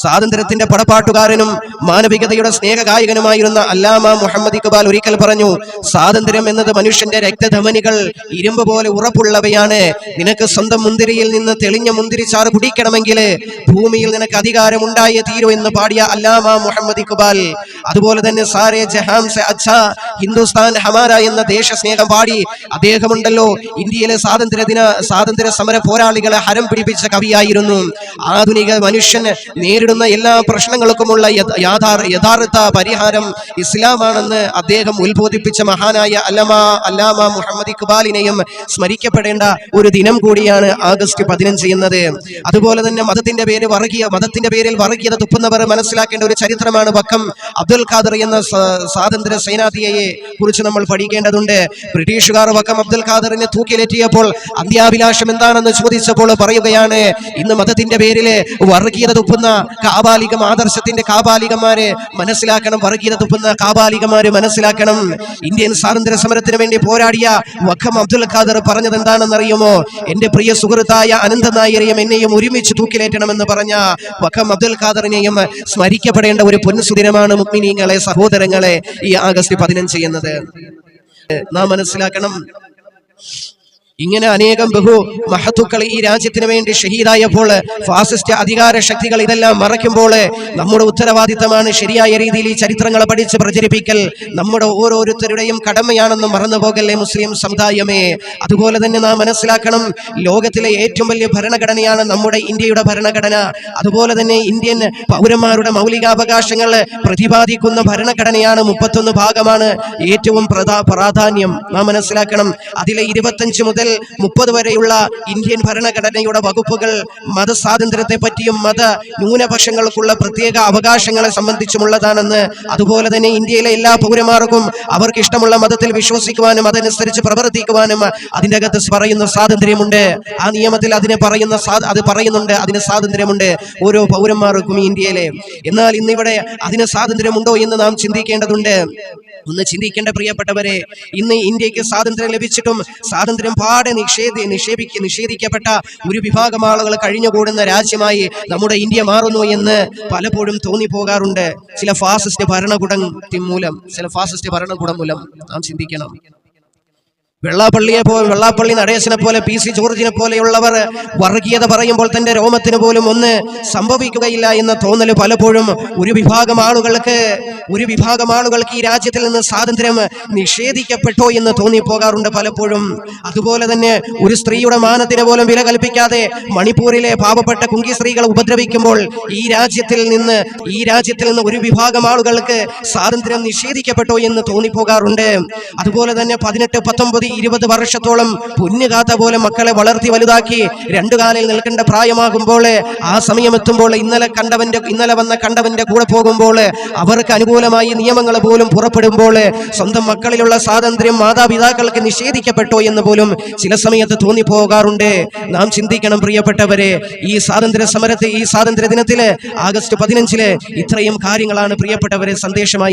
സ്വാതന്ത്ര്യത്തിന്റെ പടപ്പാട്ടുകാരനും മാനവികതയുടെ സ്നേഹഗായകനുമായിരുന്ന അല്ലാമ മുഹമ്മദ് ഇഖ്ബാൽ ഒരിക്കൽ പറഞ്ഞു, സ്വാതന്ത്ര്യം എന്നത് മനുഷ്യന്റെ രക്തധമനികൾ ഇരുമ്പ് പോലെ ഉറപ്പുള്ളവയാണ്. നിനക്ക് സ്വന്തം മുന്തിരിയിൽ നിന്ന് തെളിഞ്ഞ മുന്തിരിച്ചാറ് കുടിക്കണമെങ്കിൽ ഭൂമിയിൽ നിനക്ക് അധികാരം ഉണ്ടായേ തീരൂ എന്ന് പാടിയ അല്ലാമ മുഹമ്മദ് ഇഖ്ബാൽ. അതുപോലെ തന്നെ സാരേ ജഹാൻ സെ അച്ഛാ ഹിന്ദുസ്ഥാൻ ഹമാര എന്ന ദേശസ്നേഹം പാടി അദ്ദേഹമുണ്ടല്ലോ ഇന്ത്യയിലെ സ്വാതന്ത്ര്യ സമര പോരാളികളെ ഹരം പിടിപ്പിച്ച കവിയായിരുന്നു. ആധുനിക മനുഷ്യൻ നേരിടുന്ന എല്ലാ പ്രശ്നങ്ങൾക്കുമുള്ള യഥാർത്ഥ പരിഹാരം ഇസ്ലാമാണെന്ന് അദ്ദേഹം ഉത്ബോധിപ്പിച്ച മഹാനായ അല്ലാമ മുഹമ്മദ് ഇഖ്ബാലിനെയും സ്മരിക്കപ്പെടേണ്ട ഒരു ദിനം കൂടിയാണ് ആഗസ്റ്റ് 15 എന്നത്. അതുപോലെ തന്നെ മതത്തിന്റെ പേരിൽ വർഗീയത തുപ്പുന്നവർ മനസ്സിലാക്കേണ്ട ഒരു ചരിത്രമാണ് വക്കം അബ്ദുൽ ഖാദർ എന്ന സ്വാതന്ത്ര്യ സേനാധിയെ കുറിച്ച് നമ്മൾ പഠിക്കേണ്ടതുണ്ട്. ബ്രിട്ടീഷുകാർ വക്കം അബ്ദുൽ ഖാദറിനെ തൂക്കിലേറ്റിയപ്പോൾ അന്ത്യാഭിലാഷം എന്താണെന്ന് ചോദിച്ചപ്പോൾ പറയുകയാണ്, ഇന്ന് മതത്തിന്റെ പേരിൽ വർഗീയത തുപ്പുന്ന കാബാലിക ആദർശത്തിന്റെ കാബാലികന്മാരെ മനസ്സിലാക്കണം, വർഗീയത തുപ്പുന്ന കാബാലികന്മാരെ മനസ്സിലാക്കണം. ഇന്ത്യൻ സ്വാതന്ത്ര്യ സമരത്തിന് വേണ്ടി പോരാടിയ വക്കം അബ്ദുൽ ഖാദർ പറഞ്ഞത് എന്താണെന്ന് അറിയുമോ? എന്റെ പ്രിയ സുഹൃത്തായ അനന്ത നായരെയും എന്നെയും ഒരുമിച്ച് തൂക്കിലേറ്റണമെന്ന് പറഞ്ഞ വക്കം അബ്ദുൽ ഖാദറിനെയും സ്മരിക്കപ്പെടേണ്ട ഒരു പൊന്നുസുദിനമാണ് മുഅ്മിനീങ്ങളെ, സഹോദരങ്ങളെ, ഈ ആഗസ്റ്റ് 15 എന്നത്. നാം മനസ്സിലാക്കണം, ഇങ്ങനെ അനേകം മഹത്തുക്കൾ ഈ രാജ്യത്തിന് വേണ്ടി ഷഹീദായപ്പോൾ ഫാസിസ്റ്റ് അധികാര ശക്തികൾ ഇതെല്ലാം മറയ്ക്കുമ്പോൾ നമ്മുടെ ഉത്തരവാദിത്തമാണ് ശരിയായ രീതിയിൽ ഈ ചരിത്രങ്ങളെ പഠിച്ച് പ്രചരിപ്പിക്കൽ. നമ്മുടെ ഓരോരുത്തരുടെയും കടമയാണെന്ന് മറന്നു പോകല്ലേ മുസ്ലിം സമുദായമേ. അതുപോലെ തന്നെ നാം മനസ്സിലാക്കണം, ലോകത്തിലെ ഏറ്റവും വലിയ ഭരണഘടനയാണ് നമ്മുടെ ഇന്ത്യയുടെ ഭരണഘടന. അതുപോലെ തന്നെ ഇന്ത്യൻ പൗരന്മാരുടെ മൗലികാവകാശങ്ങൾ പ്രതിപാദിക്കുന്ന ഭരണഘടനയാണ്. 31 ഭാഗമാണ് ഏറ്റവും പ്രാധാന്യം. നാം മനസ്സിലാക്കണം, അതിലെ 25 മുതൽ 30 വരെയുള്ള ഇന്ത്യൻ ഭരണഘടനയുടെ വകുപ്പുകൾ മതസ്വാതന്ത്ര്യത്തെ പറ്റിയും മത ന്യൂനപക്ഷങ്ങൾക്കുള്ള പ്രത്യേക അവകാശങ്ങളെ സംബന്ധിച്ചുമുള്ളതാണെന്ന്, അതുപോലെ തന്നെ ഇന്ത്യയിലെ എല്ലാ പൗരന്മാർക്കും അവർക്ക് ഇഷ്ടമുള്ള മതത്തിൽ വിശ്വസിക്കുവാനും അതനുസരിച്ച് പ്രവർത്തിക്കുവാനും അതിൻ്റെ അകത്ത് പറയുന്ന സ്വാതന്ത്ര്യമുണ്ട്. ആ നിയമത്തിൽ പറയുന്നുണ്ട്, അതിന് സ്വാതന്ത്ര്യമുണ്ട് ഓരോ പൗരന്മാർക്കും ഇന്ത്യയിലെ. എന്നാൽ ഇന്നിവിടെ അതിന് സ്വാതന്ത്ര്യമുണ്ടോ എന്ന് നാം ചിന്തിക്കേണ്ടതുണ്ട്. ഒന്ന് ചിന്തിക്കേണ്ട പ്രിയപ്പെട്ടവരെ, ഇന്ന് ഇന്ത്യക്ക് സ്വാതന്ത്ര്യം ലഭിച്ചിട്ടും സ്വാതന്ത്ര്യം പാടെ നിഷേധിക്കപ്പെട്ട ഒരു വിഭാഗം ആളുകൾ കഴിഞ്ഞുകൂടുന്ന രാജ്യമായി നമ്മുടെ ഇന്ത്യ മാറുന്നു എന്ന് പലപ്പോഴും തോന്നിപ്പോകാറുണ്ട്. ചില ഫാസിസ്റ്റ് ഭരണകൂടം മൂലം നാം ചിന്തിക്കണം. വെള്ളാപ്പള്ളി നടേശനെ പോലെ PC ജോർജിനെ പോലെയുള്ളവർ വർഗീയത പറയുമ്പോൾ തന്റെ രോമത്തിന് പോലും ഒന്ന് സംഭവിക്കുകയില്ല എന്ന തോന്നൽ പലപ്പോഴും ഒരു വിഭാഗം ആളുകൾക്ക് ഈ രാജ്യത്തിൽ നിന്ന് സ്വാതന്ത്ര്യം നിഷേധിക്കപ്പെട്ടോ എന്ന് തോന്നിപ്പോകാറുണ്ട് പലപ്പോഴും. അതുപോലെ തന്നെ ഒരു സ്ത്രീയുടെ മാനത്തിന് പോലും വില കൽപ്പിക്കാതെ മണിപ്പൂരിലെ പാവപ്പെട്ട കുങ്കി സ്ത്രീകളെ ഉപദ്രവിക്കുമ്പോൾ ഈ രാജ്യത്തിൽ നിന്ന് ഒരു വിഭാഗം ആളുകൾക്ക് സ്വാതന്ത്ര്യം നിഷേധിക്കപ്പെട്ടോ എന്ന് തോന്നിപ്പോകാറുണ്ട്. അതുപോലെ തന്നെ 18, 19, 20 വർഷത്തോളം പൊന്നുകാത്ത പോലെ മക്കളെ വളർത്തി വലുതാക്കി 2 കാലിൽ നിൽക്കേണ്ട പ്രായമാകുമ്പോൾ, ആ സമയമെത്തുമ്പോൾ ഇന്നലെ വന്ന കണ്ടവന്റെ കൂടെ പോകുമ്പോൾ അവർക്ക് അനുകൂലമായി നിയമങ്ങൾ പോലും പുറപ്പെടുമ്പോൾ സ്വന്തം മക്കളിലുള്ള സ്വാതന്ത്ര്യം മാതാപിതാക്കൾക്ക് നിഷേധിക്കപ്പെട്ടോ എന്ന് പോലും ചില സമയത്ത് തോന്നിപ്പോകാറുണ്ട്. നാം ചിന്തിക്കണം പ്രിയപ്പെട്ടവരെ, ഈ സ്വാതന്ത്ര്യ ദിനത്തില് ആഗസ്റ്റ് 15 ഇത്രയും കാര്യങ്ങളാണ് പ്രിയപ്പെട്ടവരെ സന്ദേശമായി